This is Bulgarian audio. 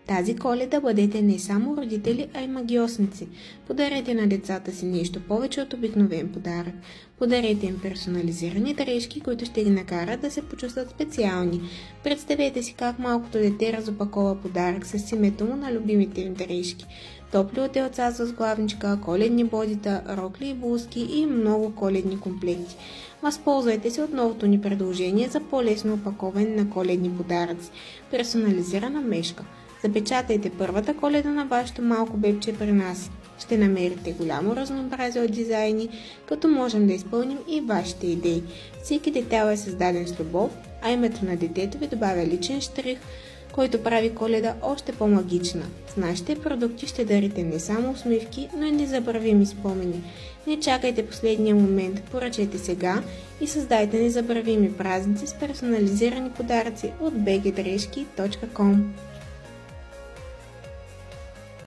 Тази Коледа бъдете не само родители, а и магиосници. Подарете на децата си нещо повече от обикновен подарък. Подарете им персонализирани дрежки, които ще ги накарат да се почувстват специални. Представете си как малкото дете разопакова подарък с името му на любимите им дрежки. Топли отделца с главничка, коледни бодита, рокли и блузки и много коледни комплекти. Възползвайте се от новото ни предложение за по-лесно опаковане на коледни подаръци – персонализирана мешка. Запечатайте първата Коледа на вашето малко бебче при нас. Ще намерите голямо разнообразие от дизайни, като можем да изпълним и вашите идеи. Всеки детайл е създаден с любов, а името на детето ви добавя личен щрих, който прави Коледа още по-магична. С нашите продукти ще дарите не само усмивки, но и незабравими спомени. Не чакайте последния момент, поръчайте сега и създайте незабравими празници с персонализирани подаръци от bgdrежки.com.